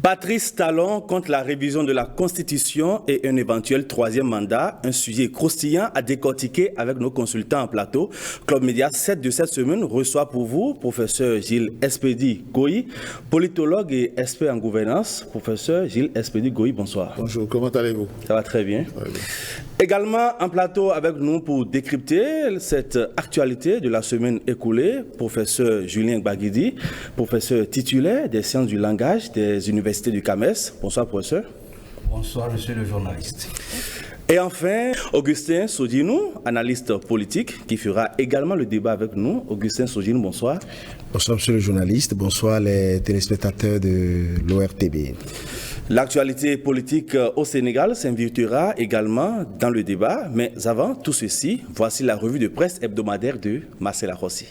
Patrice Talon contre la révision de la Constitution et un éventuel troisième mandat, un sujet croustillant à décortiquer avec nos consultants en plateau. Club Média 7 de cette semaine reçoit pour vous professeur Gilles Espedi Goyi, politologue et expert en gouvernance. Professeur Gilles Espedi Goyi, bonsoir. Bonjour, comment allez-vous? Ça va très bien. Également en plateau avec nous pour décrypter cette actualité de la semaine écoulée, professeur Julien Gbagidi, professeur titulaire des sciences du langage des universités du CAMES. Bonsoir, professeur. Bonsoir, monsieur le journaliste. Et enfin, Augustin Sodinou, analyste politique, qui fera également le débat avec nous. Augustin Sodinou, bonsoir. Bonsoir, monsieur le journaliste. Bonsoir, les téléspectateurs de l'ORTB. L'actualité politique au Sénégal s'invitera également dans le débat. Mais avant tout ceci, voici la revue de presse hebdomadaire de Marcela Rossi.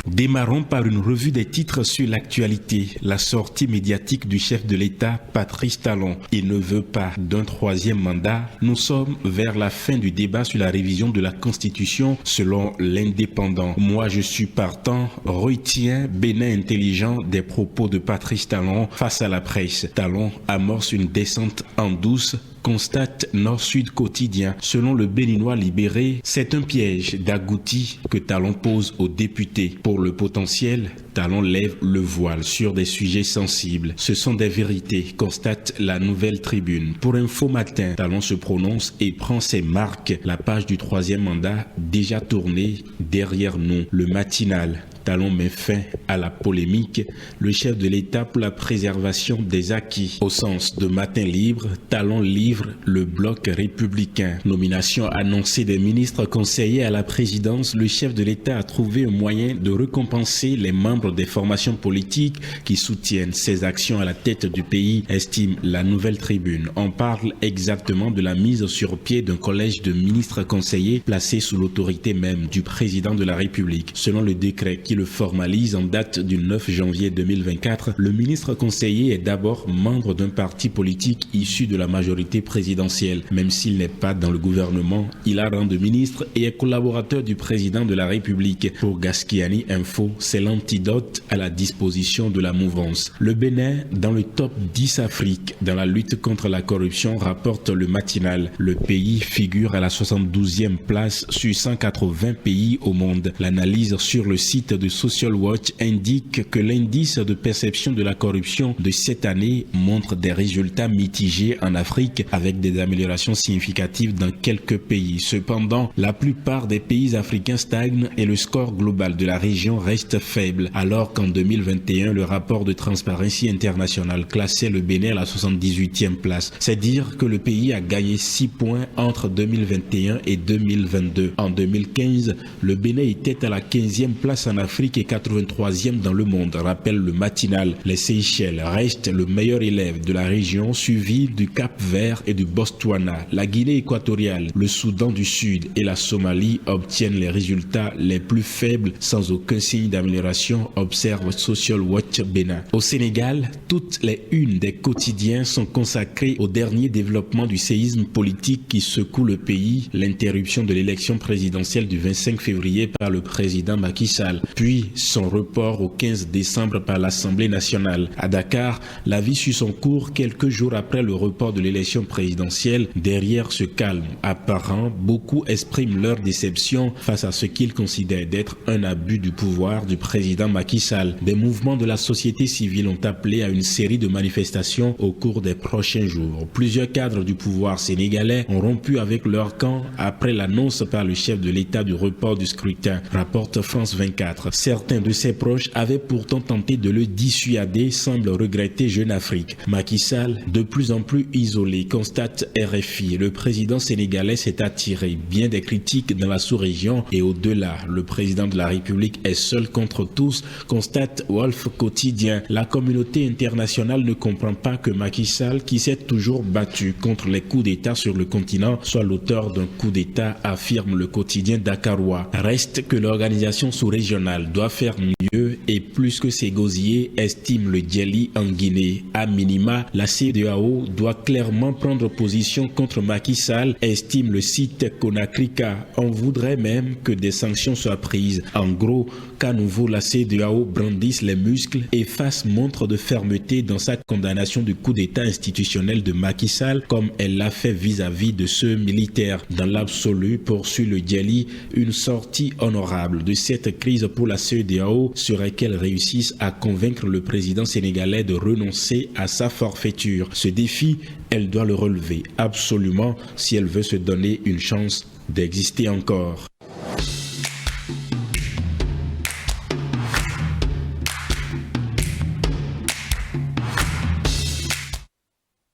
Démarrons par une revue des titres sur l'actualité. La sortie médiatique du chef de l'État, Patrice Talon. Il ne veut pas d'un troisième mandat. Nous sommes vers la fin du débat sur la révision de la Constitution selon l'Indépendant. Moi, je suis partant. Retient Bénin intelligent des propos de Patrice Talon face à la presse. Talon amorce une descente en douce, constate Nord-Sud quotidien. Selon le Béninois libéré, c'est un piège d'agouti que Talon pose aux députés. Pour le potentiel, Talon lève le voile sur des sujets sensibles. Ce sont des vérités, constate la Nouvelle Tribune. Pour Info Matin, Talon se prononce et prend ses marques. La page du troisième mandat déjà tournée derrière nous. Le Matinal. Talon met fin à la polémique. Le chef de l'État pour la préservation des acquis. Au sens de Matin Libre, Talon livre le bloc républicain. Nomination annoncée des ministres conseillers à la présidence. Le chef de l'État a trouvé un moyen de récompenser les membres des formations politiques qui soutiennent ses actions à la tête du pays, estime la Nouvelle Tribune. On parle exactement de la mise sur pied d'un collège de ministres conseillers placé sous l'autorité même du président de la République. Selon le décret qui le formalise en date du 9 janvier 2024, le ministre conseiller est d'abord membre d'un parti politique issu de la majorité présidentielle. Même s'il n'est pas dans le gouvernement, il a rang de ministre et est collaborateur du président de la République. Pour Gaskiani Info, c'est l'antidote à la disposition de la mouvance. Le Bénin, dans le top 10 Afrique, dans la lutte contre la corruption, rapporte le Matinal. Le pays figure à la 72e place sur 180 pays au monde. L'analyse sur le site de Social Watch indique que l'indice de perception de la corruption de cette année montre des résultats mitigés en Afrique avec des améliorations significatives dans quelques pays. Cependant, la plupart des pays africains stagnent et le score global de la région reste faible, alors qu'en 2021, le rapport de Transparency International classait le Bénin à la 78e place. C'est dire que le pays a gagné 6 points entre 2021 et 2022. En 2015, le Bénin était à la 15e place en Afrique et 83e dans le monde, rappelle le Matinal. Les Seychelles restent le meilleur élève de la région, suivi du Cap-Vert et du Botswana. La Guinée équatoriale, le Soudan du Sud et la Somalie obtiennent les résultats les plus faibles sans aucun signe d'amélioration, observe Social Watch Bénin. Au Sénégal, toutes les unes des quotidiens sont consacrées au dernier développement du séisme politique qui secoue le pays, l'interruption de l'élection présidentielle du 25 février par le président Macky Sall, puis son report au 15 décembre par l'Assemblée nationale. À Dakar, la vie suit son cours quelques jours après le report de l'élection présidentielle. Derrière ce calme apparent, beaucoup expriment leur déception face à ce qu'ils considèrent d'être un abus du pouvoir du président Macky Sall. Des mouvements de la société civile ont appelé à une série de manifestations au cours des prochains jours. Plusieurs cadres du pouvoir sénégalais ont rompu avec leur camp après l'annonce par le chef de l'État du report du scrutin, rapporte France 24. Certains de ses proches avaient pourtant tenté de le dissuader, semble regretter Jeune Afrique. Macky Sall, de plus en plus isolé, constate RFI. Le président sénégalais s'est attiré bien des critiques dans la sous-région et au-delà. Le président de la République est seul contre tous constate Wolf Quotidien. La communauté internationale ne comprend pas que Macky Sall, qui s'est toujours battu contre les coups d'État sur le continent, soit l'auteur d'un coup d'État, affirme le quotidien dakarois. Reste que l'organisation sous-régionale doit faire mieux et plus que ses gosiers, estime le Djeli en Guinée. À minima, la CEDEAO doit clairement prendre position contre Macky Sall, estime le site Konakrika. On voudrait même que des sanctions soient prises. En gros, qu'à nouveau la CEDEAO brandisse les muscles et fasse montre de fermeté dans sa condamnation du coup d'État institutionnel de Macky Sall, comme elle l'a fait vis-à-vis de ceux militaires. Dans l'absolu, poursuit le Djeli, une sortie honorable de cette crise pour la CEDEAO serait qu'elle réussisse à convaincre le président sénégalais de renoncer à sa forfaiture. Ce défi, elle doit le relever absolument si elle veut se donner une chance d'exister encore.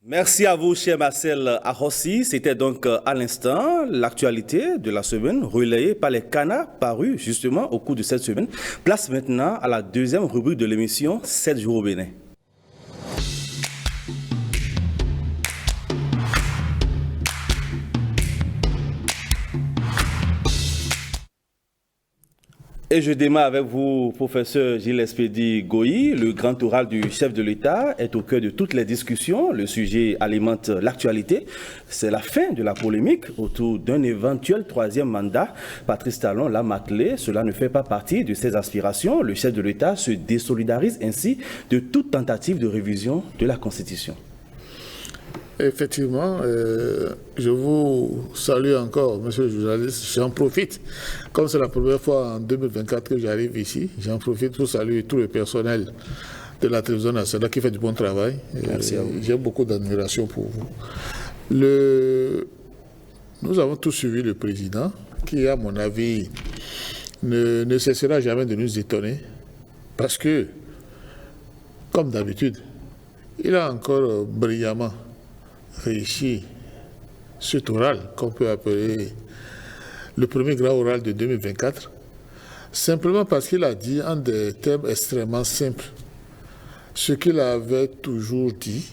Merci à vous, cher Marcel Arossi. C'était donc à l'instant l'actualité de la semaine relayée par les canards parus justement au cours de cette semaine. Place maintenant à la deuxième rubrique de l'émission 7 jours au Bénin. Et je démarre avec vous, professeur Gilles Espédi Goyi. Le grand oral du chef de l'État est au cœur de toutes les discussions. Le sujet alimente l'actualité. C'est la fin de la polémique autour d'un éventuel troisième mandat. Patrice Talon l'a martelé. Cela ne fait pas partie de ses aspirations. Le chef de l'État se désolidarise ainsi de toute tentative de révision de la Constitution. Effectivement, je vous salue encore, monsieur le journaliste. J'en profite, comme c'est la première fois en 2024 que j'arrive ici, j'en profite pour saluer tout le personnel de la télévision nationale qui fait du bon travail. Merci à vous. J'ai beaucoup d'admiration pour vous. Nous avons tous suivi le président, qui, à mon avis, ne cessera jamais de nous étonner, parce que, comme d'habitude, il a encore brillamment réussi cet oral qu'on peut appeler le premier grand oral de 2024, simplement parce qu'il a dit en des termes extrêmement simples ce qu'il avait toujours dit,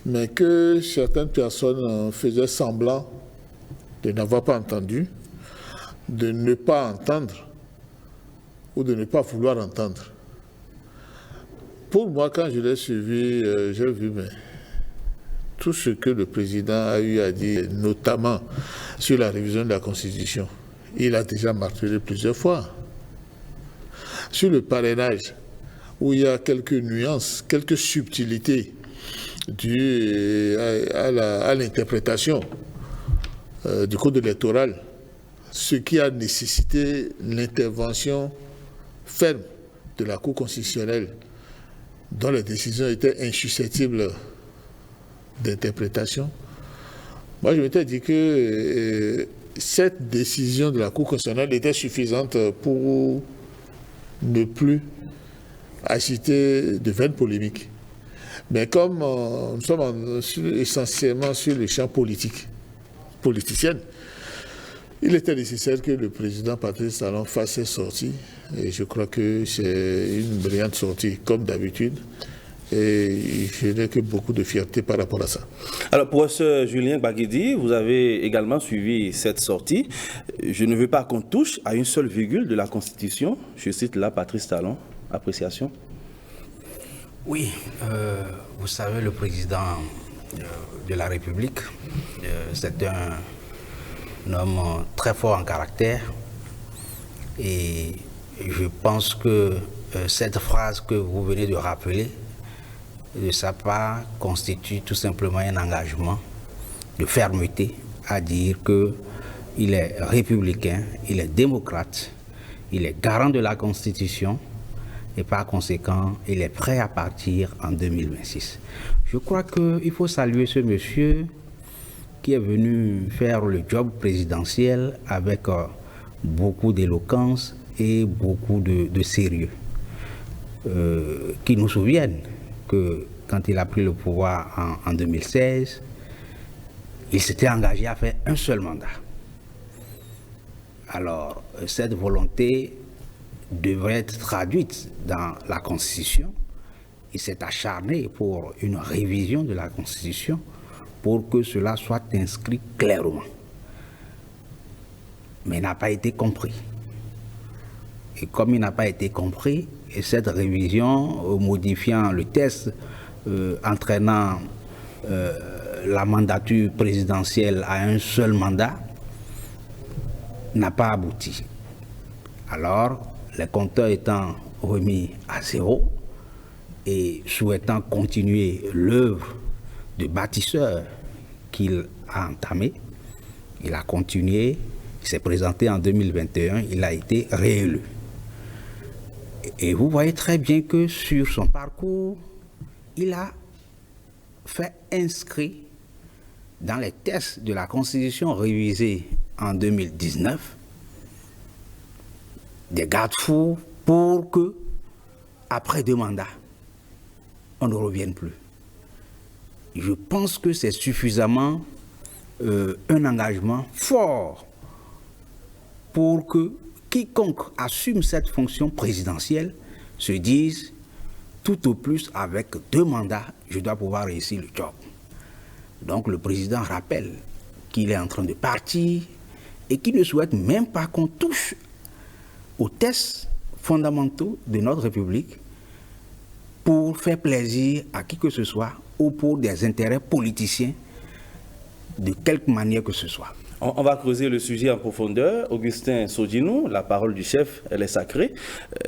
mais que certaines personnes faisaient semblant de n'avoir pas entendu, de ne pas entendre ou de ne pas vouloir entendre. Pour moi, quand je l'ai suivi, j'ai vu tout ce que le président a eu à dire, notamment sur la révision de la Constitution. Il a déjà martelé plusieurs fois. Sur le parrainage, où il y a quelques nuances, quelques subtilités dues à l'interprétation du code électoral, ce qui a nécessité l'intervention ferme de la Cour constitutionnelle, dont les décisions étaient insusceptibles d'interprétation. Moi, je m'étais dit que cette décision de la Cour constitutionnelle était suffisante pour ne plus agiter de vaines polémiques. Mais comme nous sommes essentiellement sur le champ politicien, il était nécessaire que le président Patrice Talon fasse ses sorties. Et je crois que c'est une brillante sortie, comme d'habitude. Et je n'ai que beaucoup de fierté par rapport à ça. Alors, professeur Julien Baguidi, vous avez également suivi cette sortie. Je ne veux pas qu'on touche à une seule virgule de la Constitution. Je cite là Patrice Talon. Appréciation. Oui, vous savez, le président de la République, c'est un homme très fort en caractère. Et je pense que cette phrase que vous venez de rappeler, de sa part, constitue tout simplement un engagement de fermeté à dire qu'il est républicain, il est démocrate, il est garant de la Constitution et par conséquent, il est prêt à partir en 2026. Je crois qu'il faut saluer ce monsieur qui est venu faire le job présidentiel avec beaucoup d'éloquence et beaucoup de sérieux. Qui nous souviennent que quand il a pris le pouvoir en 2016, il s'était engagé à faire un seul mandat. Alors, cette volonté devrait être traduite dans la Constitution. Il s'est acharné pour une révision de la Constitution pour que cela soit inscrit clairement. Mais il n'a pas été compris. Et comme il n'a pas été compris, et cette révision modifiant le texte, entraînant la mandature présidentielle à un seul mandat, n'a pas abouti. Alors, les compteurs étant remis à zéro et souhaitant continuer l'œuvre de bâtisseur qu'il a entamée, il a continué, il s'est présenté en 2021, il a été réélu. Et vous voyez très bien que sur son parcours, il a fait inscrire dans les textes de la Constitution révisée en 2019 des garde-fous pour que, après 2 mandats, on ne revienne plus. Je pense que c'est suffisamment un engagement fort pour que quiconque assume cette fonction présidentielle se dise tout au plus avec 2 mandats, je dois pouvoir réussir le job. Donc le président rappelle qu'il est en train de partir et qu'il ne souhaite même pas qu'on touche aux tests fondamentaux de notre République pour faire plaisir à qui que ce soit ou pour des intérêts politiciens de quelque manière que ce soit. On va creuser le sujet en profondeur. Augustin Sodinou, la parole du chef, elle est sacrée.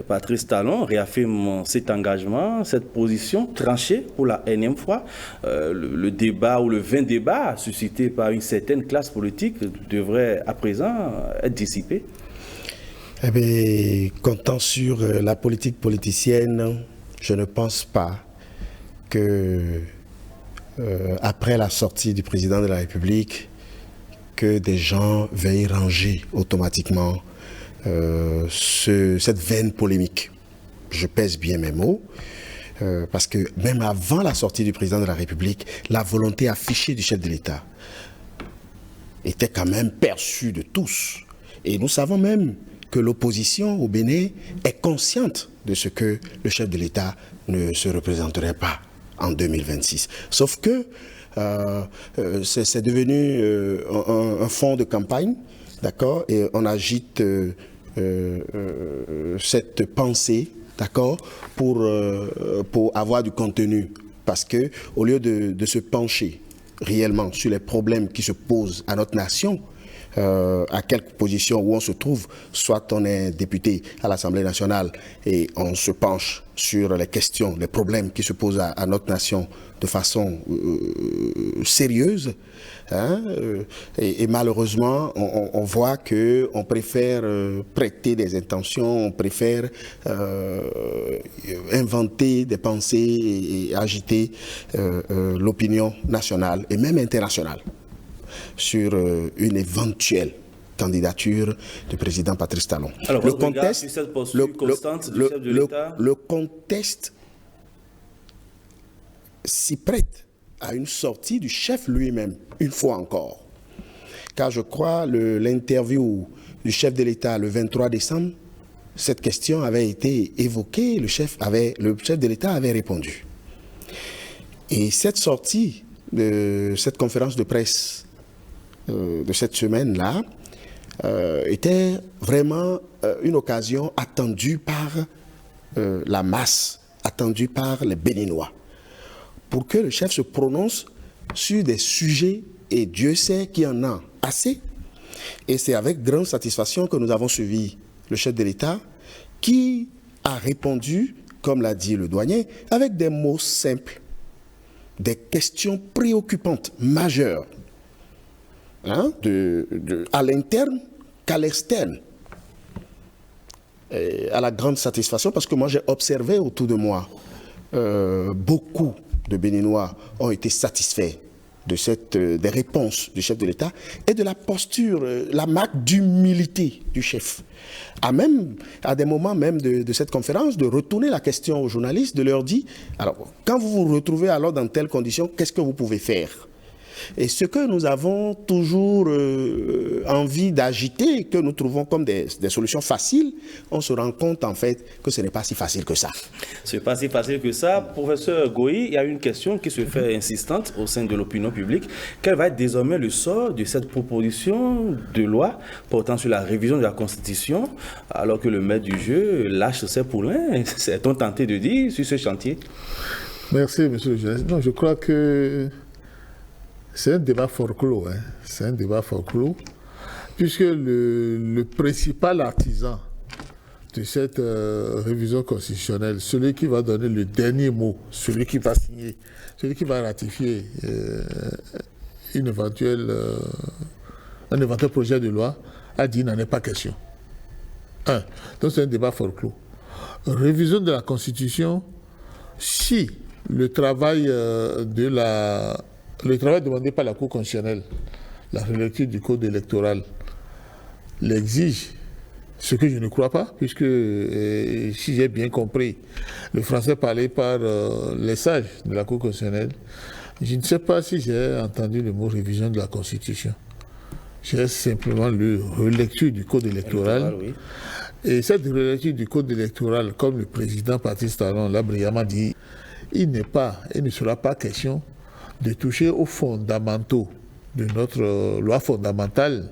Patrice Talon réaffirme cet engagement, cette position tranchée pour la énième fois. Le débat ou le vain débat suscité par une certaine classe politique devrait à présent être dissipé. Eh bien, comptant sur la politique politicienne, je ne pense pas que, après la sortie du président de la République, que des gens veuillent ranger automatiquement cette veine polémique. Je pèse bien mes mots, parce que même avant la sortie du président de la République, la volonté affichée du chef de l'État était quand même perçue de tous. Et nous savons même que l'opposition au Bénin est consciente de ce que le chef de l'État ne se représenterait pas en 2026. Sauf que c'est devenu un fond de campagne, d'accord, et on agite cette pensée, d'accord, pour avoir du contenu, parce que au lieu de se pencher réellement sur les problèmes qui se posent à notre nation, à quelque position où on se trouve, soit on est député à l'Assemblée nationale et on se penche sur les questions, les problèmes qui se posent à notre nation de façon sérieuse, hein, et malheureusement on voit qu'on préfère prêter des intentions, on préfère inventer des pensées et agiter l'opinion nationale et même internationale sur une éventuelle candidature du président Patrice Talon. Alors, le contexte s'y prête à une sortie du chef lui-même, une fois encore. Car je crois l'interview du chef de l'État le 23 décembre, cette question avait été évoquée, le chef de l'État avait répondu. Et cette sortie de cette conférence de presse de cette semaine-là était vraiment une occasion attendue par la masse, attendue par les Béninois, pour que le chef se prononce sur des sujets, et Dieu sait qu'il y en a assez. Et c'est avec grande satisfaction que nous avons suivi le chef de l'État qui a répondu, comme l'a dit le douanier, avec des mots simples, des questions préoccupantes, majeures, hein, à l'interne qu'à l'externe. À la grande satisfaction, parce que moi j'ai observé autour de moi, beaucoup de Béninois ont été satisfaits de des réponses du chef de l'État et de la posture, la marque d'humilité du chef. À des moments même de cette conférence, de retourner la question aux journalistes, de leur dire, alors, quand vous vous retrouvez alors dans telles conditions, qu'est-ce que vous pouvez faire? Et ce que nous avons toujours envie d'agiter, que nous trouvons comme des solutions faciles, on se rend compte en fait que ce n'est pas si facile que ça. Ce n'est pas si facile que ça. Professeur Goï, il y a une question qui se fait insistante au sein de l'opinion publique. Quel va être désormais le sort de cette proposition de loi portant sur la révision de la Constitution, alors que le maître du jeu lâche ses poulains, c'est-on tenté de dire, sur ce chantier? Merci, monsieur le journaliste. Non, je crois que c'est un débat fort clos. Hein. C'est un débat fort clos, puisque le principal artisan de cette révision constitutionnelle, celui qui va donner le dernier mot, celui qui va signer, celui qui va ratifier un éventuel projet de loi, a dit qu'il n'en est pas question. Donc c'est un débat fort clos. Révision de la Constitution, si le travail demandé par la Cour constitutionnelle, la relecture du code électoral, l'exige, ce que je ne crois pas, puisque si j'ai bien compris, le français parlé par les sages de la Cour constitutionnelle, je ne sais pas si j'ai entendu le mot révision de la Constitution. J'ai simplement lu relecture du code électoral. Oui. Et cette relecture du code électoral, comme le président Patrice Talon l'a brillamment dit, il ne sera pas question de toucher aux fondamentaux de notre loi fondamentale,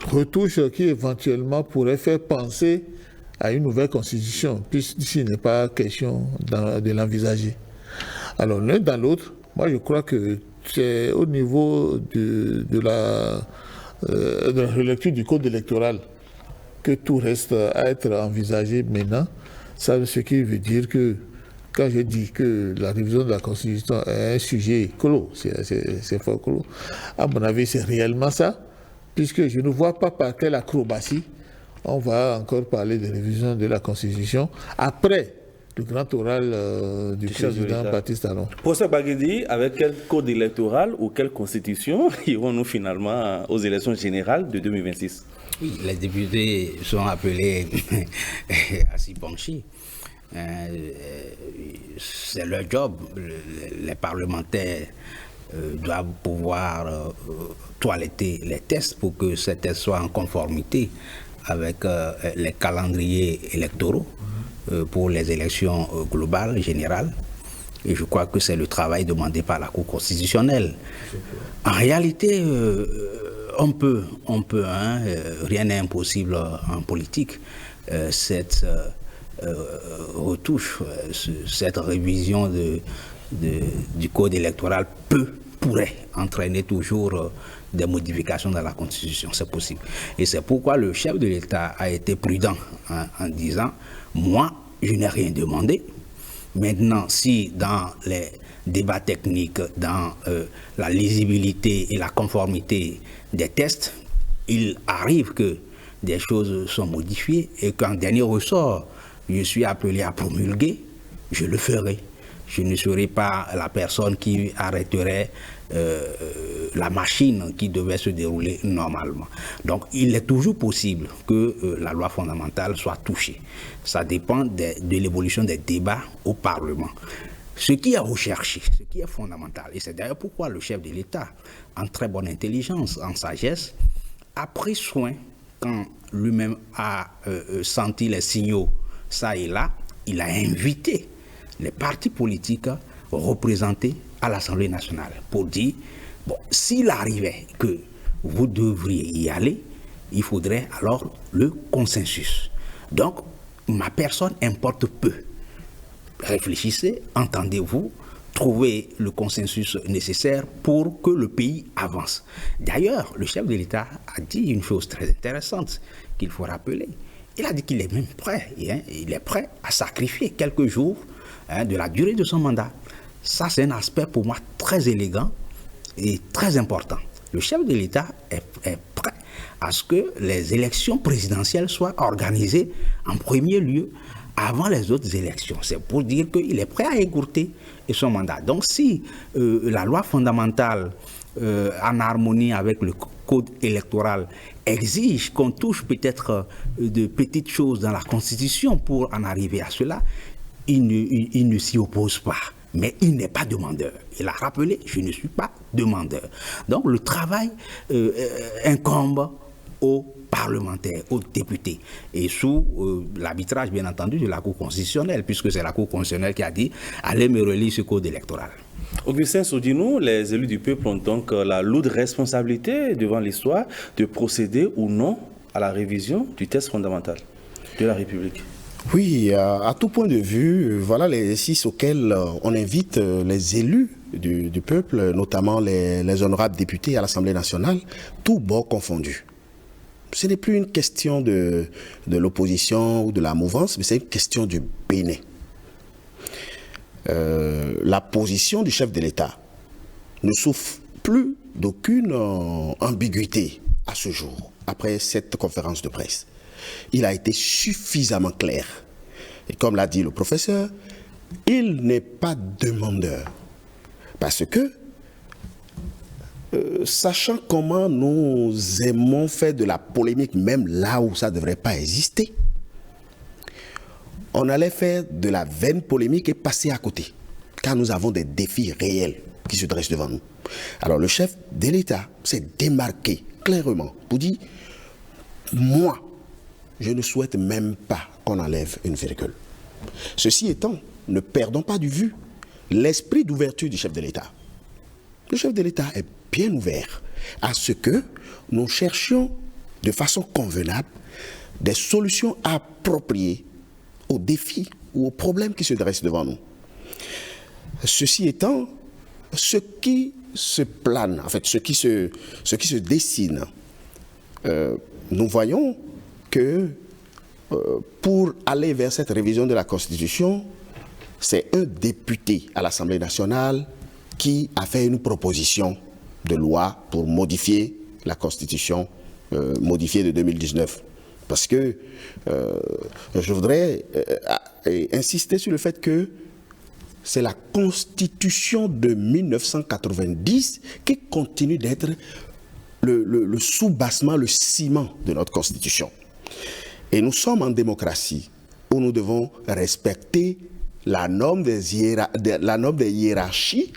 retouche qui éventuellement pourrait faire penser à une nouvelle constitution, puisqu'il n'est pas question de l'envisager. Alors l'un dans l'autre, moi je crois que c'est au niveau de la relecture du code électoral que tout reste à être envisagé maintenant. Ça, ce qui veut dire que quand je dis que la révision de la Constitution est un sujet clos, c'est fort clos, à mon avis c'est réellement ça, puisque je ne vois pas par quelle acrobatie on va encore parler de révision de la Constitution après le grand oral du président Baptiste Talon. Professeur Baguedi, avec quel code électoral ou quelle constitution irons-nous finalement aux élections générales de 2026? Oui, les députés sont appelés à s'y pencher. C'est leur job. Les parlementaires doivent pouvoir toiletter les tests pour que ces tests soient en conformité avec les calendriers électoraux pour les élections globales, générales. Et je crois que c'est le travail demandé par la Cour constitutionnelle. En réalité, on peut, rien n'est impossible en politique. Cette retouche, cette révision du code électoral pourrait entraîner toujours des modifications dans la Constitution, c'est possible. Et c'est pourquoi le chef de l'État a été prudent en disant « Moi, je n'ai rien demandé. Maintenant, si dans les débats techniques, dans la lisibilité et la conformité des tests, il arrive que des choses sont modifiées et qu'en dernier ressort, je suis appelé à promulguer, je le ferai. Je ne serai pas la personne qui arrêterait la machine qui devait se dérouler normalement. Donc, il est toujours possible que la loi fondamentale soit touchée. Ça dépend de l'évolution des débats au Parlement. Ce qui est recherché, ce qui est fondamental, et c'est d'ailleurs pourquoi le chef de l'État, en très bonne intelligence, en sagesse, a pris soin, quand lui-même a senti les signaux ça et là, il a invité les partis politiques représentés à l'Assemblée nationale pour dire, bon, s'il arrivait que vous devriez y aller, il faudrait alors le consensus. Donc, ma personne importe peu. Réfléchissez, entendez-vous, trouvez le consensus nécessaire pour que le pays avance. D'ailleurs, le chef de l'État a dit une chose très intéressante qu'il faut rappeler. Il a dit qu'il est même prêt, il est prêt à sacrifier quelques jours de la durée de son mandat. Ça, c'est un aspect pour moi très élégant et très important. Le chef de l'État est prêt à ce que les élections présidentielles soient organisées en premier lieu avant les autres élections. C'est pour dire qu'il est prêt à écourter son mandat. Donc si la loi fondamentale en harmonie avec le code électoral exige qu'on touche peut-être de petites choses dans la Constitution pour en arriver à cela, il ne s'y oppose pas. mais il n'est pas demandeur. Il a rappelé, je ne suis pas demandeur. Donc le travail incombe aux parlementaires, aux députés, et sous l'arbitrage, bien entendu, de la Cour constitutionnelle, puisque c'est la Cour constitutionnelle qui a dit « allez me relire ce code électoral ». Augustin Sodinou, les élus du peuple ont donc la lourde responsabilité devant l'histoire de procéder ou non à la révision du texte fondamental de la République. Oui, à tout point de vue, voilà les exercices auxquels on invite les élus du peuple, notamment les honorables députés à l'Assemblée nationale, tous bords confondus. Ce n'est plus une question de l'opposition ou de la mouvance, mais c'est une question du Bénin. La position du chef de l'État ne souffre plus d'aucune ambiguïté à ce jour, après cette conférence de presse. Il a été suffisamment clair. Et comme l'a dit le professeur, il n'est pas demandeur. Parce que, sachant comment nous aimons faire de la polémique, même là où ça ne devrait pas exister, on allait faire de la vaine polémique et passer à côté. Car nous avons des défis réels qui se dressent devant nous. Alors le chef de l'État s'est démarqué clairement pour dire, moi, je ne souhaite même pas qu'on enlève une virgule. Ceci étant, ne perdons pas de vue l'esprit d'ouverture du chef de l'État. Le chef de l'État est bien ouvert à ce que nous cherchions de façon convenable des solutions appropriées aux défis ou aux problèmes qui se dressent devant nous. Ceci étant, ce qui se plane, en fait, ce qui se dessine, nous voyons que pour aller vers cette révision de la Constitution, c'est un député à l'Assemblée nationale qui a fait une proposition de loi pour modifier la Constitution modifiée de 2019. Parce que je voudrais insister sur le fait que c'est la Constitution de 1990 qui continue d'être le soubassement, le ciment de notre Constitution. Et nous sommes en démocratie où nous devons respecter la norme des hiérarchies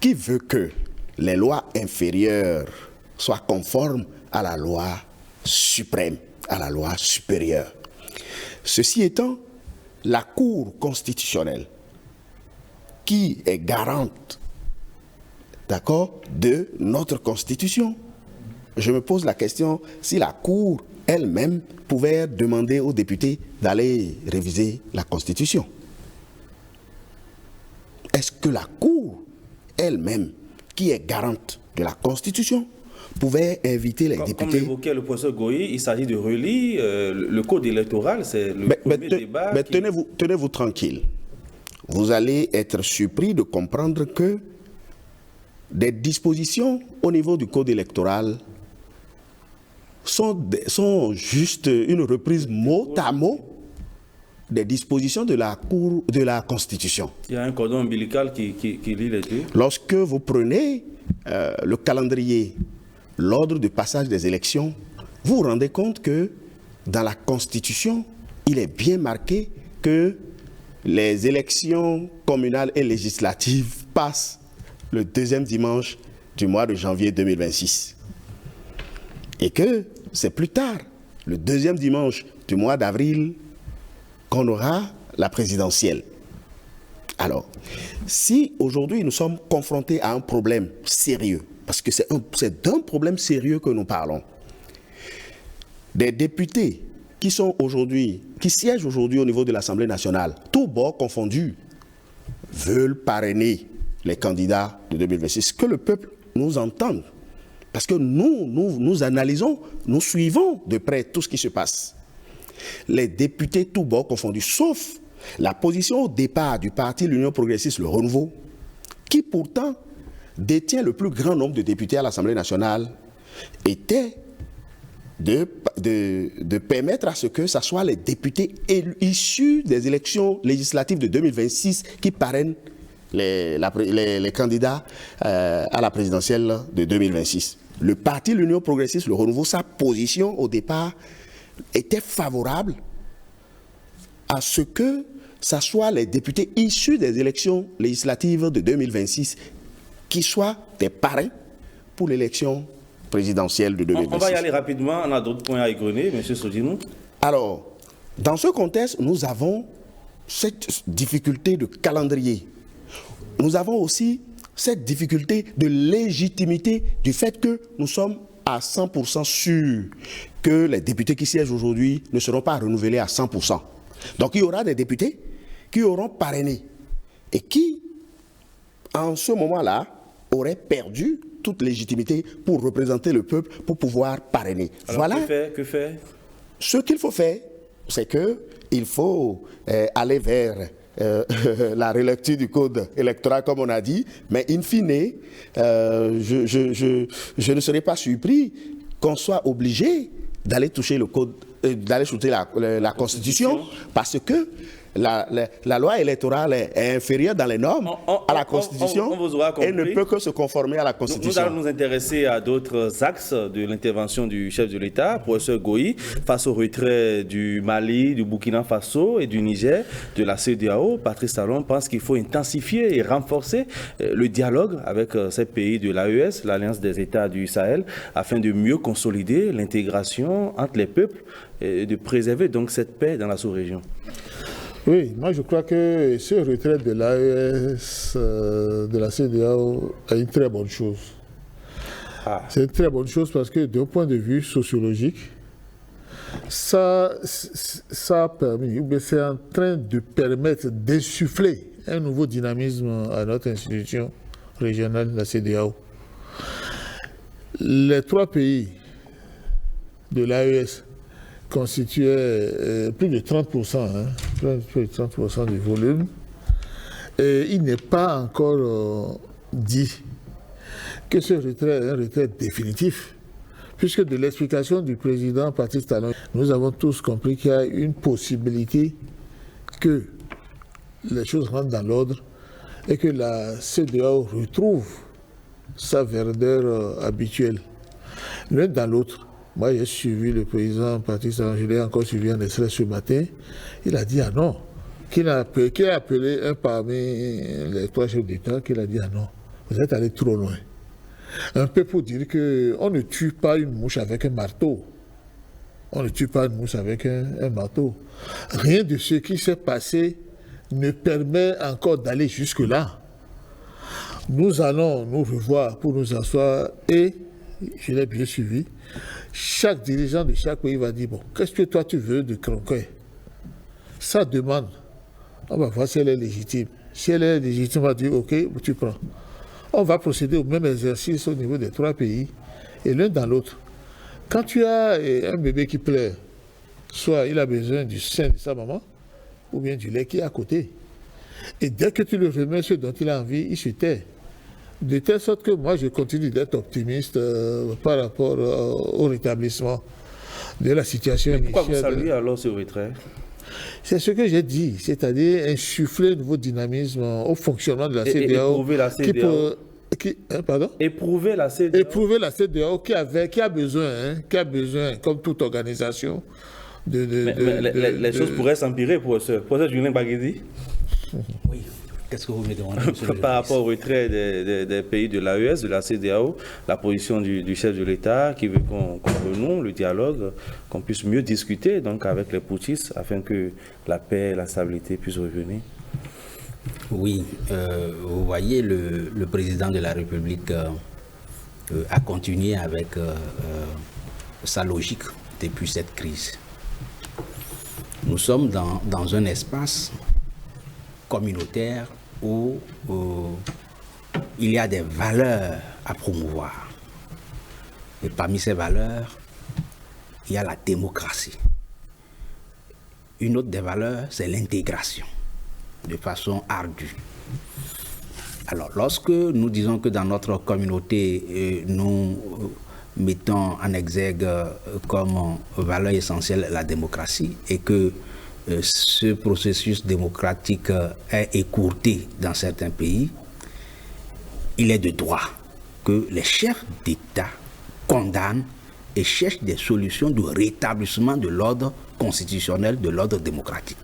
qui veut que les lois inférieures soient conformes à la loi suprême, à la loi supérieure. Ceci étant, la Cour constitutionnelle, qui est garante, d'accord, de notre Constitution, je me pose la question si la Cour elle-même pouvait demander aux députés d'aller réviser la Constitution. Est-ce que la Cour elle-même, qui est garante de la Constitution, pouvait inviter les députés... Comme l'évoquait le professeur Goyi, il s'agit de relire le code électoral, c'est le premier débat... Mais tenez-vous tranquille. Vous allez être surpris de comprendre que des dispositions au niveau du code électoral sont juste une reprise mot à mot des dispositions de la Cour de la Constitution. Il y a un cordon ombilical qui lie les deux. Lorsque vous prenez le calendrier, l'ordre de passage des élections, vous vous rendez compte que dans la Constitution, il est bien marqué que les élections communales et législatives passent le deuxième dimanche du mois de janvier 2026. Et que c'est plus tard, le deuxième dimanche du mois d'avril, qu'on aura la présidentielle. Alors, si aujourd'hui nous sommes confrontés à un problème sérieux, parce que c'est d'un problème sérieux que nous parlons, des députés qui siègent aujourd'hui au niveau de l'Assemblée nationale, tous bords confondus, veulent parrainer les candidats de 2026, que le peuple nous entende. Parce que nous analysons, nous suivons de près tout ce qui se passe. Les députés tous bords confondus, sauf la position au départ du parti l'Union progressiste, le Renouveau, qui pourtant détient le plus grand nombre de députés à l'Assemblée nationale, était de permettre à ce que ce soit les députés issus des élections législatives de 2026 qui parrainent les candidats à la présidentielle de 2026. Le parti l'Union progressiste, le Renouveau, sa position au départ était favorable à ce que ça soit les députés issus des élections législatives de 2026 qui soient des parrains pour l'élection présidentielle de 2026. On va y aller rapidement, on a d'autres points à égrener, M. Sodinou. Alors, dans ce contexte, nous avons cette difficulté de calendrier. Nous avons aussi cette difficulté de légitimité du fait que nous sommes à 100% sûrs que les députés qui siègent aujourd'hui ne seront pas renouvelés à 100%. Donc il y aura des députés qui auront parrainé et qui, en ce moment-là, auraient perdu toute légitimité pour représenter le peuple, pour pouvoir parrainer. Alors, voilà. Que faire? Ce qu'il faut faire, c'est qu'il faut aller vers la relecture du code électoral, comme on a dit, mais in fine, je ne serais pas surpris qu'on soit obligé d'aller toucher le code, d'aller toucher la Constitution, parce que la loi électorale est inférieure dans les normes à la Constitution et ne peut que se conformer à la Constitution. Nous allons nous intéresser à d'autres axes de l'intervention du chef de l'État, professeur Goï, face au retrait du Mali, du Burkina Faso et du Niger de la CEDEAO. Patrice Talon pense qu'il faut intensifier et renforcer le dialogue avec ces pays de l'AES, l'Alliance des États du Sahel, afin de mieux consolider l'intégration entre les peuples et de préserver donc cette paix dans la sous-région. Oui, moi je crois que ce retrait de l'AES, de la CEDEAO, est une très bonne chose. C'est une très bonne chose parce que d'un point de vue sociologique, ça a permis, ou bien c'est en train de permettre d'insuffler un nouveau dynamisme à notre institution régionale, la CEDEAO. Les 3 pays de l'AES constituait plus de 30%, plus de 30% du volume. Et il n'est pas encore dit que ce retrait est un retrait définitif, puisque de l'explication du président Patrice Talon, nous avons tous compris qu'il y a une possibilité que les choses rentrent dans l'ordre et que la CEDEAO retrouve sa verdeur habituelle. L'un dans l'autre. Moi, j'ai suivi le président Patrice Talon, je l'ai encore suivi en extrait ce matin. Il a dit ah non, qu'il a appelé un parmi les 3 chefs d'État, qu'il a dit ah non, vous êtes allé trop loin. Un peu pour dire qu'on ne tue pas une mouche avec un marteau. On ne tue pas une mouche avec un marteau. Rien de ce qui s'est passé ne permet encore d'aller jusque-là. Nous allons nous revoir pour nous asseoir et, je l'ai bien suivi, chaque dirigeant de chaque pays va dire, bon, qu'est-ce que toi tu veux de Cronquet? Ça demande. On va voir si elle est légitime. Si elle est légitime, on va dire, ok, tu prends. On va procéder au même exercice au niveau des 3 pays, et l'un dans l'autre. Quand tu as un bébé qui pleure, soit il a besoin du sein de sa maman, ou bien du lait qui est à côté. Et dès que tu le remets ce dont il a envie, il se tait. De telle sorte que moi, je continue d'être optimiste par rapport au rétablissement de la situation initiale. Pourquoi vous saluez alors ce retrait? C'est ce que j'ai dit, c'est-à-dire insuffler un nouveau dynamisme au fonctionnement de la CEDEAO. Éprouver la CEDEAO. Pardon? Éprouver la CEDEAO. Éprouver la CEDEAO qui a besoin, comme toute organisation, les choses pourraient s'empirer, professeur Julien Baguedi. Oui. Qu'est-ce que vous me demandez, monsieur le Par rapport au retrait des pays de l'AES, de la CEDEAO, la position du chef de l'État qui veut qu'on renoue le dialogue, qu'on puisse mieux discuter donc, avec les putschistes afin que la paix et la stabilité puissent revenir. Oui, vous voyez, le président de la République a continué avec sa logique depuis cette crise. Nous sommes dans un espace communautaire où il y a des valeurs à promouvoir. Et parmi ces valeurs, il y a la démocratie. Une autre des valeurs, c'est l'intégration, de façon ardue. Alors, lorsque nous disons que dans notre communauté, nous mettons en exergue comme valeur essentielle la démocratie et que ce processus démocratique est écourté dans certains pays, il est de droit que les chefs d'État condamnent et cherchent des solutions de rétablissement de l'ordre constitutionnel, de l'ordre démocratique.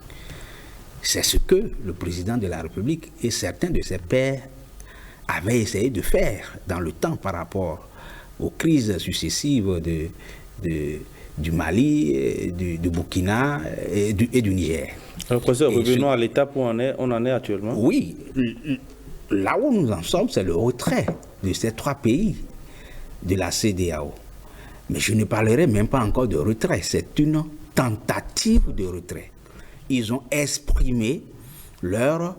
C'est ce que le président de la République et certains de ses pairs avaient essayé de faire dans le temps par rapport aux crises successives du Mali, du Burkina et du Niger. Alors, professeur, revenons à l'étape où on en est actuellement. Oui, là où nous en sommes, c'est le retrait de ces 3 pays de la CEDEAO. Mais je ne parlerai même pas encore de retrait, c'est une tentative de retrait. Ils ont exprimé leur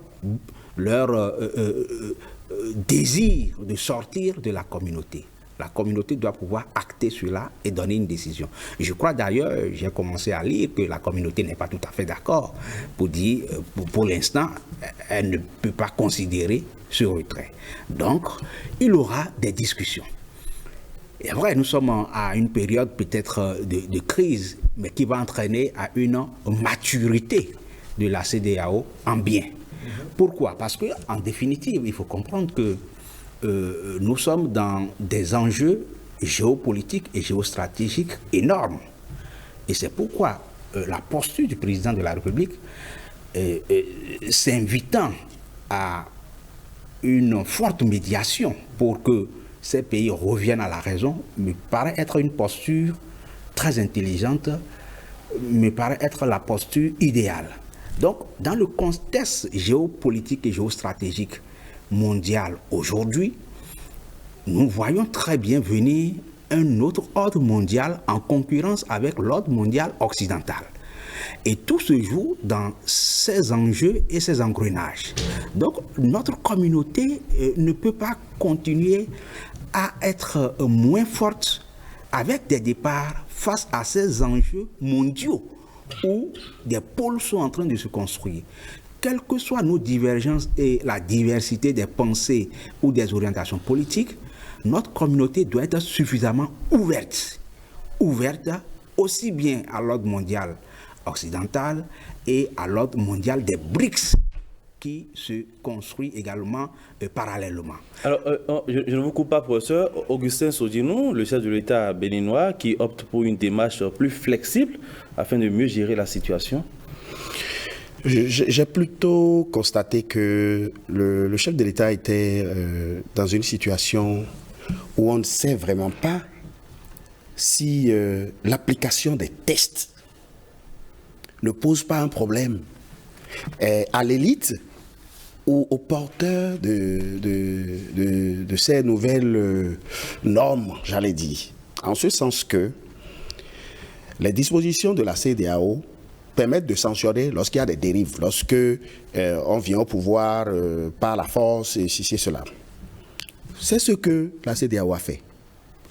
désir de sortir de la communauté. La communauté doit pouvoir acter cela et donner une décision. Je crois d'ailleurs, j'ai commencé à lire que la communauté n'est pas tout à fait d'accord pour dire, pour l'instant, elle ne peut pas considérer ce retrait. Donc, il y aura des discussions. Et vrai, nous sommes à une période peut-être de crise, mais qui va entraîner à une maturité de la CEDEAO en bien. Pourquoi? Parce qu'en définitive, il faut comprendre que nous sommes dans des enjeux géopolitiques et géostratégiques énormes. Et c'est pourquoi la posture du président de la République, s'invitant à une forte médiation pour que ces pays reviennent à la raison, me paraît être une posture très intelligente, me paraît être la posture idéale. Donc, dans le contexte géopolitique et géostratégique mondial aujourd'hui, nous voyons très bien venir un autre ordre mondial en concurrence avec l'ordre mondial occidental. Et tout se joue dans ces enjeux et ces engrenages. Donc, notre communauté ne peut pas continuer à être moins forte avec des départs face à ces enjeux mondiaux où des pôles sont en train de se construire. Quelles que soient nos divergences et la diversité des pensées ou des orientations politiques, notre communauté doit être suffisamment ouverte aussi bien à l'ordre mondial occidental et à l'ordre mondial des BRICS qui se construit également parallèlement. Alors, je ne vous coupe pas, professeur. Augustin Sodinou, le chef de l'État béninois, qui opte pour une démarche plus flexible afin de mieux gérer la situation. J'ai plutôt constaté que le chef de l'État était dans une situation où on ne sait vraiment pas si l'application des tests ne pose pas un problème à l'élite ou aux porteurs de ces nouvelles normes, j'allais dire. En ce sens que les dispositions de la CEDEAO permettent de sanctionner lorsqu'il y a des dérives, lorsque on vient au pouvoir par la force et ceci et cela. C'est ce que la CEDEAO a fait.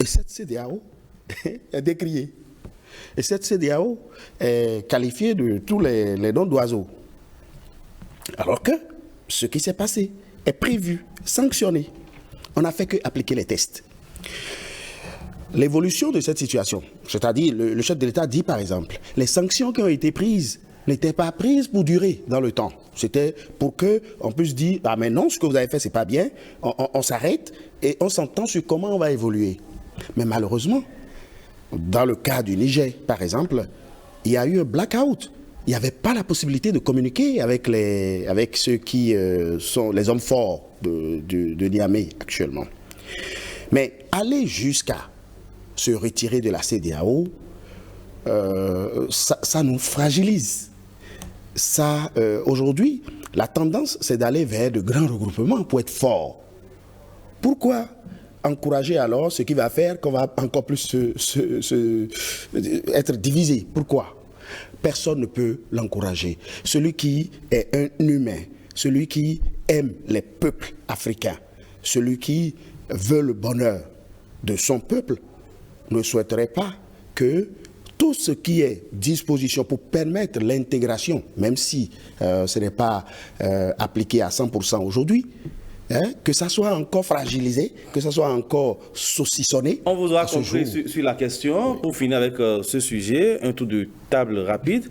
Et cette CEDEAO est décriée. Et cette CEDEAO est qualifiée de tous les noms d'oiseaux. Alors que ce qui s'est passé est prévu, sanctionné. On n'a fait qu'appliquer les tests. L'évolution de cette situation, c'est-à-dire le chef de l'État dit par exemple, les sanctions qui ont été prises n'étaient pas prises pour durer dans le temps. C'était pour qu'on puisse dire, ah mais non, ce que vous avez fait, c'est pas bien, on s'arrête et on s'entend sur comment on va évoluer. Mais malheureusement, dans le cas du Niger, par exemple, il y a eu un blackout. Il n'y avait pas la possibilité de communiquer avec ceux qui sont les hommes forts de Niamey actuellement. Mais aller jusqu'à se retirer de la CEDEAO, ça nous fragilise. Aujourd'hui, la tendance, c'est d'aller vers de grands regroupements pour être fort. Pourquoi encourager alors ce qui va faire qu'on va encore plus être divisé? Pourquoi? Personne ne peut l'encourager. Celui qui est un humain, celui qui aime les peuples africains, celui qui veut le bonheur de son peuple, ne souhaiterait pas que tout ce qui est disposition pour permettre l'intégration, même si ce n'est pas appliqué à 100% aujourd'hui, que ça soit encore fragilisé, que ça soit encore saucissonné. On vous aura compris sur la question. Pour finir avec ce sujet, un tour de table rapide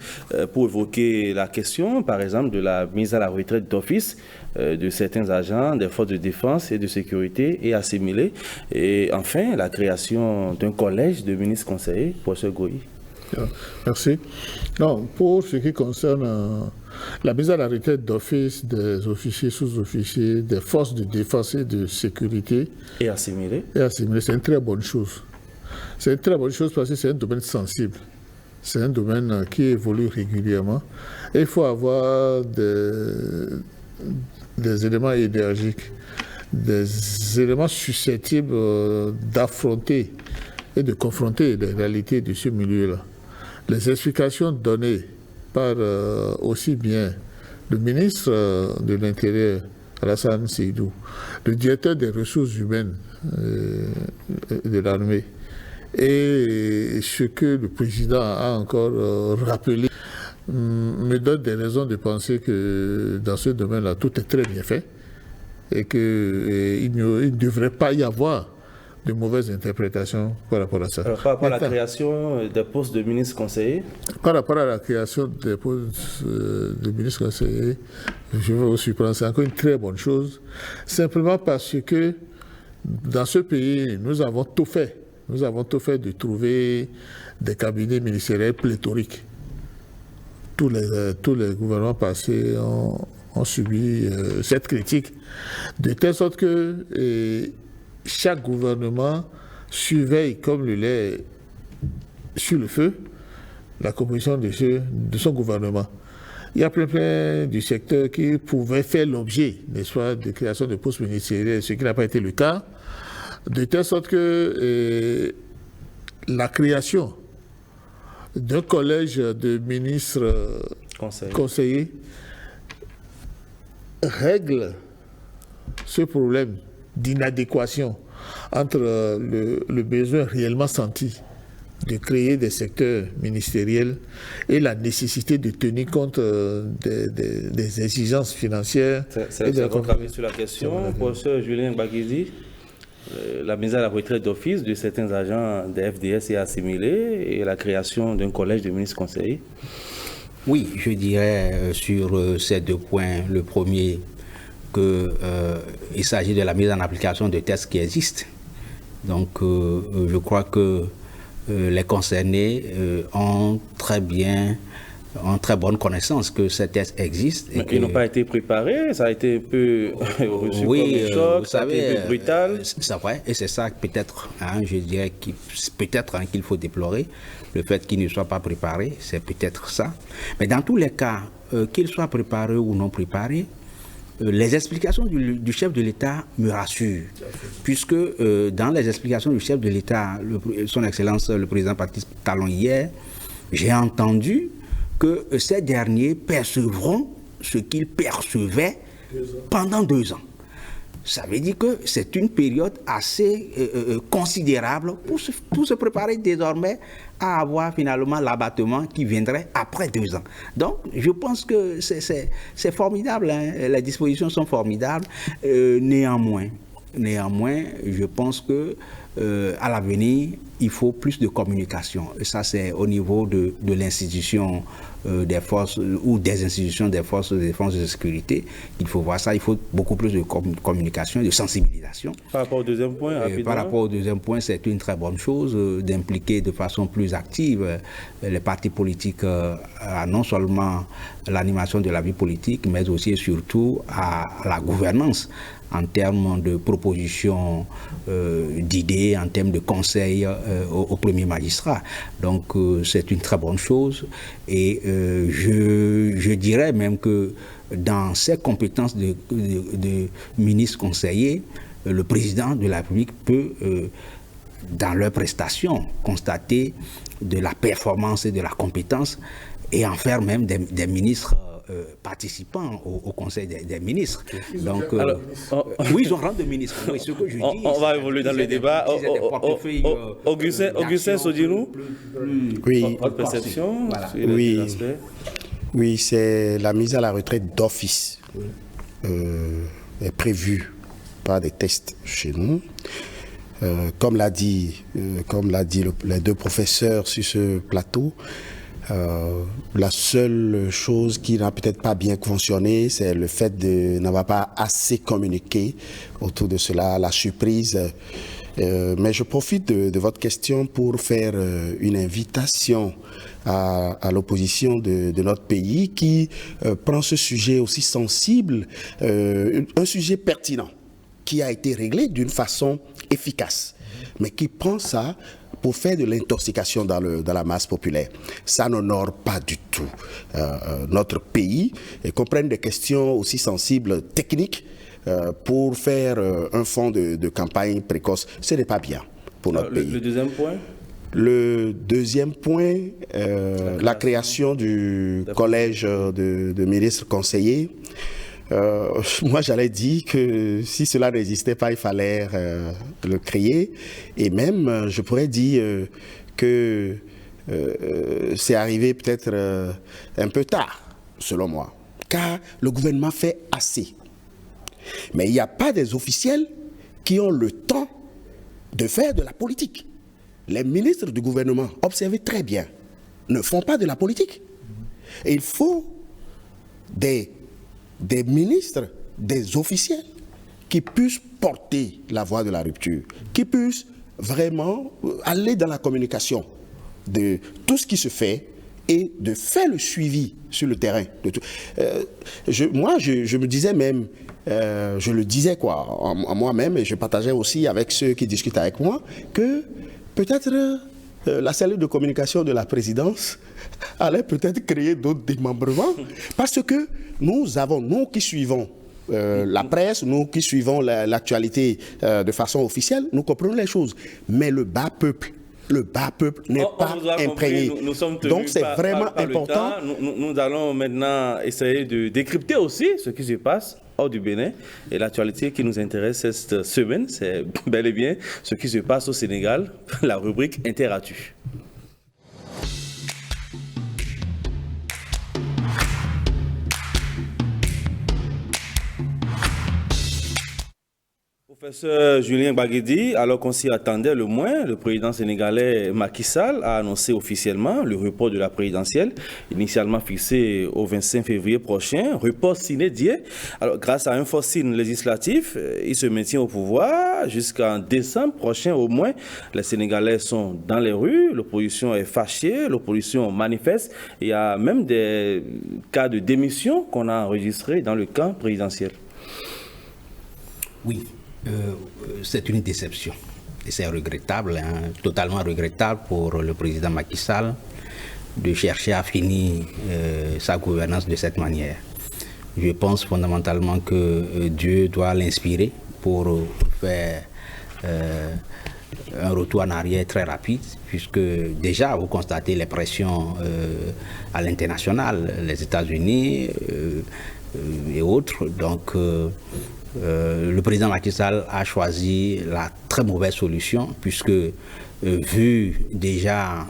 pour évoquer la question, par exemple, de la mise à la retraite d'office de certains agents des forces de défense et de sécurité et assimilés. Et enfin, la création d'un collège de ministres conseillers. Professeur Goï. Merci. Non, pour ce qui concerne La mise à la retraite d'office des officiers, sous-officiers, des forces de défense et de sécurité Et assimilé. c'est une très bonne chose. C'est une très bonne chose parce que c'est un domaine sensible. C'est un domaine qui évolue régulièrement. Et il faut avoir des éléments énergiques, des éléments susceptibles d'affronter et de confronter les réalités de ce milieu-là. Les explications données par aussi bien le ministre de l'Intérieur, Alassane Seydou, le directeur des ressources humaines de l'armée, et ce que le président a encore rappelé me donne des raisons de penser que dans ce domaine-là, tout est très bien fait et qu'il ne devrait pas y avoir de mauvaises interprétations par rapport à ça. Alors, par rapport à la création des postes de ministres conseillers. Par rapport à la création des postes de ministres conseillers, je vais vous surprendre, c'est encore une très bonne chose, simplement parce que dans ce pays, nous avons tout fait. Nous avons tout fait de trouver des cabinets ministériels pléthoriques. Tous les gouvernements passés ont subi cette critique, de telle sorte que chaque gouvernement surveille comme le lait sur le feu la composition de son gouvernement. Il y a plein du secteur qui pouvait faire l'objet, n'est-ce pas, de création de postes ministériels, ce qui n'a pas été le cas, de telle sorte que la création d'un collège de ministres conseillers règle ce problème d'inadéquation entre le besoin réellement senti de créer des secteurs ministériels et la nécessité de tenir compte des exigences financières. C'est votre avis sur la question, professeur Julien Baguizi. La mise à la retraite d'office de certains agents des FDS est assimilée et la création d'un collège de ministres conseillers. Oui, je dirais sur ces deux points. Le premier, qu'il s'agit de la mise en application de tests qui existent. Donc, je crois que les concernés ont très bonne connaissance que ces tests existent. Mais ils n'ont pas été préparés, ça a été un peu reçu comme un choc, ça a été un peu brutal. C'est vrai, et c'est ça peut-être, je dirais, qu'il faut déplorer, le fait qu'ils ne soient pas préparés, c'est peut-être ça. Mais dans tous les cas, qu'ils soient préparés ou non préparés, les explications du chef de l'État me rassurent, puisque dans les explications du chef de l'État, son Excellence le président Patrice Talon hier, j'ai entendu que ces derniers percevront ce qu'ils percevaient pendant 2 ans. Ça veut dire que c'est une période assez considérable pour se préparer désormais à avoir finalement l'abattement qui viendrait après 2 ans. Donc, je pense que c'est formidable, hein. Les dispositions sont formidables. Néanmoins, je pense que à l'avenir, il faut plus de communication. Et ça, c'est au niveau de l'institution des forces ou des institutions des forces de défense et de sécurité. Il faut voir ça. Il faut beaucoup plus de communication, de sensibilisation. Par rapport au deuxième point, rapidement. Par rapport au deuxième point, c'est une très bonne chose d'impliquer de façon plus active les partis politiques à non seulement l'animation de la vie politique, mais aussi et surtout à la gouvernance en termes de propositions, d'idées, en termes de conseils au premier magistrat. Donc c'est une très bonne chose et je dirais même que dans ses compétences de ministre conseiller, le président de la République peut, dans leurs prestations, constater de la performance et de la compétence et en faire même des ministres participants au Conseil des ministres. Donc, oui, ils ont rang de ministre. Oui, ce que je dis, on va évoluer dans le débat. Augustin Sodinou, votre perception sur les aspects. Oui, c'est la mise à la retraite d'office est prévue par des tests chez nous. Comme l'a dit les deux professeurs sur ce plateau, la seule chose qui n'a peut-être pas bien fonctionné, c'est le fait de n'avoir pas assez communiqué autour de cela. La surprise Mais je profite de votre question pour faire une invitation à l'opposition de notre pays qui prend ce sujet aussi sensible, un sujet pertinent, qui a été réglé d'une façon efficace, mais qui prend ça pour faire de l'intoxication dans la masse populaire. Ça n'honore pas du tout notre pays, et qu'on prenne des questions aussi sensibles, techniques, pour faire un fond de campagne précoce. Ce n'est pas bien pour notre pays. Le deuxième point? Le deuxième point, la création du collège de ministres conseillers. Moi, j'allais dire que si cela n'existait pas, il fallait le créer. Et même, je pourrais dire que c'est arrivé peut-être un peu tard, selon moi, car le gouvernement fait assez. Mais il n'y a pas des officiels qui ont le temps de faire de la politique. Les ministres du gouvernement, observez très bien, ne font pas de la politique. Et il faut des ministres, des officiels qui puissent porter la voix de la rupture, qui puissent vraiment aller dans la communication de tout ce qui se fait et de faire le suivi sur le terrain. De tout. Moi, je me disais même, je le disais en moi-même, et je partageais aussi avec ceux qui discutent avec moi, que peut-être la cellule de communication de la présidence allait peut-être créer d'autres démembrements, parce que nous qui suivons la presse, nous qui suivons l'actualité de façon officielle, nous comprenons les choses. Mais le bas peuple n'est pas imprégné. Donc c'est vraiment important. Nous allons maintenant essayer de décrypter aussi ce qui se passe hors du Bénin. Et l'actualité qui nous intéresse cette semaine, c'est bel et bien ce qui se passe au Sénégal, la rubrique Interactu. Professeur Julien Baguedi, alors qu'on s'y attendait le moins, le président sénégalais Macky Sall a annoncé officiellement le report de la présidentielle, initialement fixé au 25 février prochain, report sine die. Alors, grâce à un fort signe législatif, il se maintient au pouvoir jusqu'en décembre prochain au moins. Les Sénégalais sont dans les rues, l'opposition est fâchée, l'opposition manifeste. Il y a même des cas de démission qu'on a enregistrés dans le camp présidentiel. Oui. C'est une déception et c'est regrettable, totalement regrettable pour le président Macky Sall de chercher à finir sa gouvernance de cette manière. Je pense fondamentalement que Dieu doit l'inspirer pour faire un retour en arrière très rapide, puisque déjà vous constatez les pressions à l'international, les États-Unis et autres, donc le président Macky Sall a choisi la très mauvaise solution, puisque vu déjà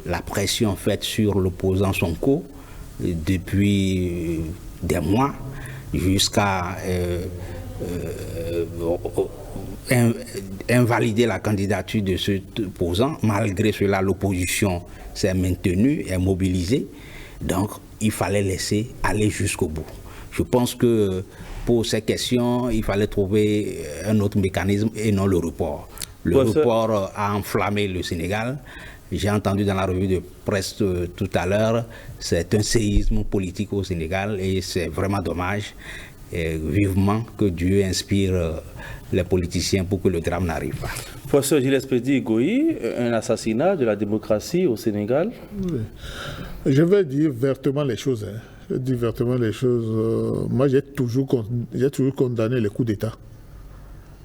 la pression faite sur l'opposant Sonko depuis des mois jusqu'à invalider la candidature de cet opposant, malgré cela l'opposition s'est maintenue, est mobilisée, donc il fallait laisser aller jusqu'au bout. Je pense que pour ces questions, il fallait trouver un autre mécanisme et non le report. Le report a enflammé le Sénégal. J'ai entendu dans la revue de presse tout à l'heure, c'est un séisme politique au Sénégal et c'est vraiment dommage. Et vivement que Dieu inspire les politiciens pour que le drame n'arrive pas. Professeur Gilles Espedi Goï, un assassinat de la démocratie au Sénégal? Oui. Je vais dire vertement les choses. Je dis vertement les choses. Moi, j'ai toujours condamné les coups d'État.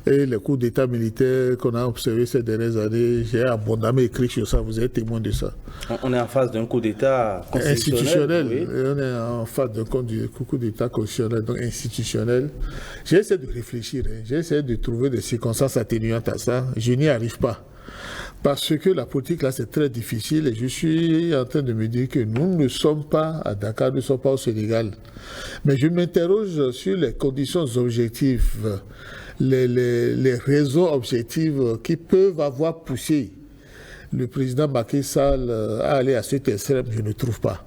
Et les coups d'État militaires qu'on a observés ces dernières années, j'ai abondamment écrit sur ça, vous êtes témoin de ça. On est en face d'un coup d'État institutionnel. Oui. On est en face d'un coup d'État constitutionnel, donc institutionnel. J'ai essayé de réfléchir, j'ai essayé de trouver des circonstances atténuantes à ça. Je n'y arrive pas. Parce que la politique, là, c'est très difficile et je suis en train de me dire que nous ne sommes pas à Dakar, nous ne sommes pas au Sénégal. Mais je m'interroge sur les conditions objectives, les raisons objectives qui peuvent avoir poussé le président Macky Sall à aller à cet extrême, je ne trouve pas.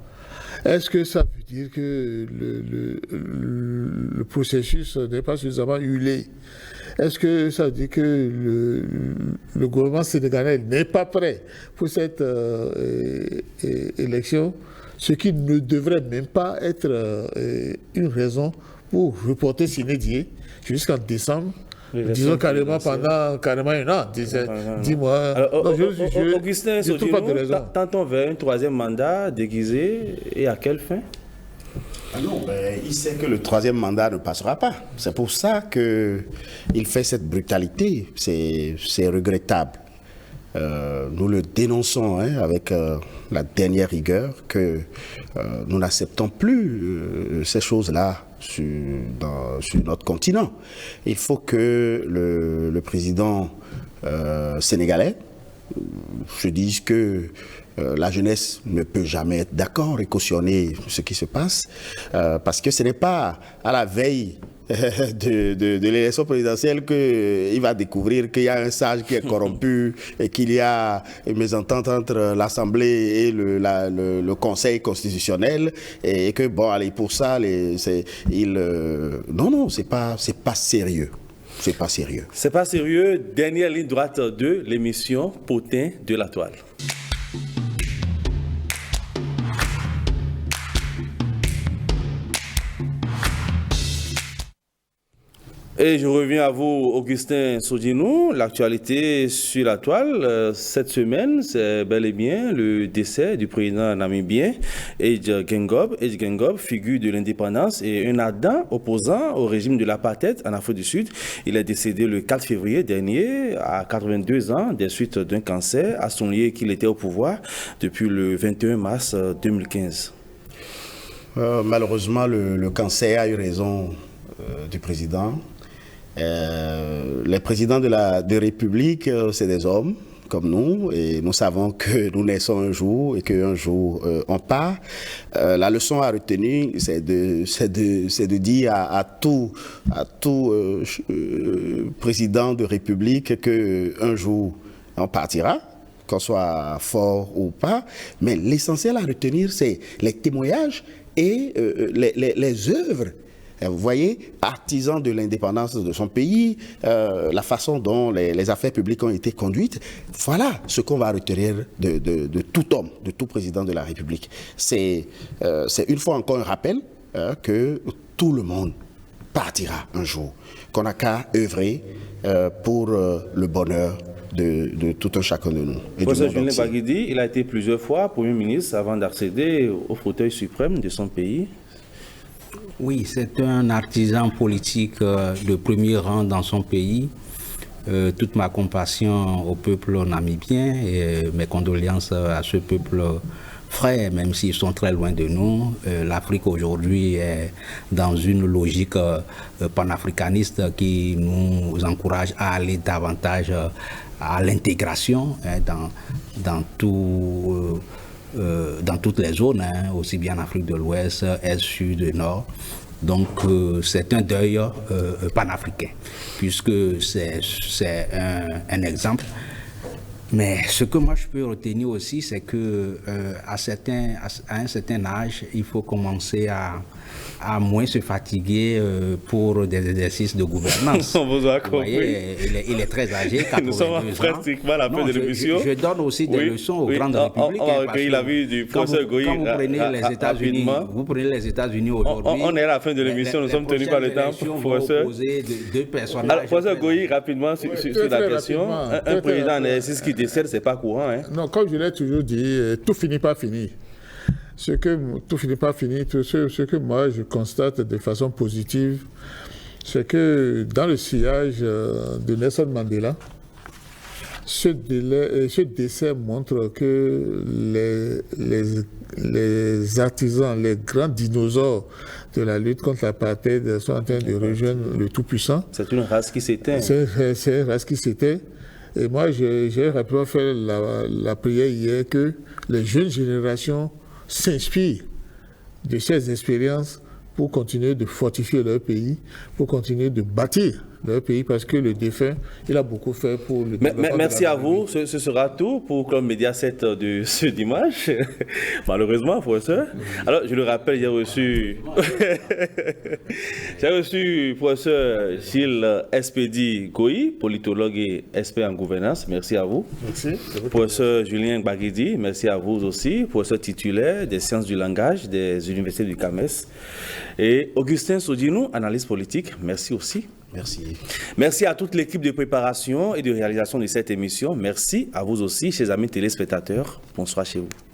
Est-ce que ça veut dire que le processus n'est pas suffisamment huilé. Est-ce que ça veut dire que le gouvernement sénégalais n'est pas prêt pour cette élection, ce qui ne devrait même pas être une raison pour reporter sine-die jusqu'en décembre? Disons carrément pendant un an, 10 mois. Alors, Augustin Sodino, tentons vers un troisième mandat déguisé, et à quelle fin? Non, il sait que le troisième mandat ne passera pas. C'est pour ça qu'il fait cette brutalité. C'est regrettable. Nous le dénonçons avec la dernière rigueur, que nous n'acceptons plus ces choses-là sur notre continent. Il faut que le président sénégalais se dise que la jeunesse ne peut jamais être d'accord et cautionner ce qui se passe, parce que ce n'est pas à la veille de l'élection présidentielle qu'il va découvrir qu'il y a un sage qui est corrompu et qu'il y a une mésentente entre l'Assemblée et le Conseil constitutionnel, et que bon, allez, pour ça, non, c'est pas sérieux. C'est pas sérieux. C'est pas sérieux. Dernière ligne droite de l'émission Potin de la Toile. Et je reviens à vous, Augustin Sodino. L'actualité sur la toile, cette semaine, c'est bel et bien le décès du président namibien, Edge Geingob. Edge Geingob, figure de l'indépendance et un ardent opposant au régime de l'apartheid en Afrique du Sud. Il est décédé le 4 février dernier, à 82 ans, des suites d'un cancer, à son lieu qu'il était au pouvoir depuis le 21 mars 2015. Malheureusement, le cancer a eu raison du président. Les présidents de République, c'est des hommes comme nous, et nous savons que nous naissons un jour et qu'un jour on part. La leçon à retenir, c'est de dire à tout président de République qu'un jour on partira, qu'on soit fort ou pas, mais l'essentiel à retenir, c'est les témoignages et les œuvres. Vous voyez, artisan de l'indépendance de son pays, la façon dont les affaires publiques ont été conduites, voilà ce qu'on va retenir de tout homme, de tout président de la République. C'est une fois encore un rappel que tout le monde partira un jour, qu'on n'a qu'à œuvrer pour le bonheur de tout un chacun de nous. Professeur Julien Baguidi, il a été plusieurs fois Premier ministre avant d'accéder au fauteuil suprême de son pays. Oui, c'est un artisan politique de premier rang dans son pays. Toute ma compassion au peuple namibien et mes condoléances à ce peuple frère, même s'ils sont très loin de nous. L'Afrique aujourd'hui est dans une logique panafricaniste qui nous encourage à aller davantage à l'intégration dans toutes les zones, aussi bien en Afrique de l'Ouest, Est, Sud, Nord. Donc c'est un deuil panafricain, puisque c'est un exemple. Mais ce que moi je peux retenir aussi, c'est que à un certain âge, il faut commencer à moins se fatiguer pour des exercices de gouvernance. On vous a compris. Vous voyez, il est très âgé, 82 ans. Nous sommes pratiquement à la fin de l'émission. Je donne aussi des leçons aux grandes républiques. On va recueillir l'avis du professeur Goï. Quand vous prenez les États-Unis, aujourd'hui. On est à la fin de l'émission, nous sommes tenus par le temps, professeur. Alors, professeur Goï, rapidement sur la question. Un président en exercice qui décède, c'est pas courant. Non, comme je l'ai toujours dit, tout finit par finir. Ce que moi je constate de façon positive, c'est que dans le sillage de Nelson Mandela, ce décès montre que les artisans, les grands dinosaures de la lutte contre l'apartheid sont en train de rejoindre le Tout-Puissant. C'est une race qui s'éteint. C'est une race qui s'éteint. Et moi, j'ai rapidement fait la prière hier que les jeunes générations s'inspirent de ces expériences pour continuer de fortifier leur pays, pour continuer de bâtir leur pays, parce que le défunt, il a beaucoup fait pour le développement. Merci à vous. Ce sera tout pour Club Média 7 de ce dimanche. Malheureusement, professeur. Alors, je le rappelle, j'ai reçu professeur Gilles Espédi Goyi, politologue et expert en gouvernance. Merci à vous. Merci. Professeur Julien Gbagidi, merci à vous aussi. Professeur titulaire des sciences du langage des universités du CAMES. Et Augustin Sodinou, analyste politique, merci aussi. Merci. Merci à toute l'équipe de préparation et de réalisation de cette émission. Merci à vous aussi, chers amis téléspectateurs. Bonsoir chez vous.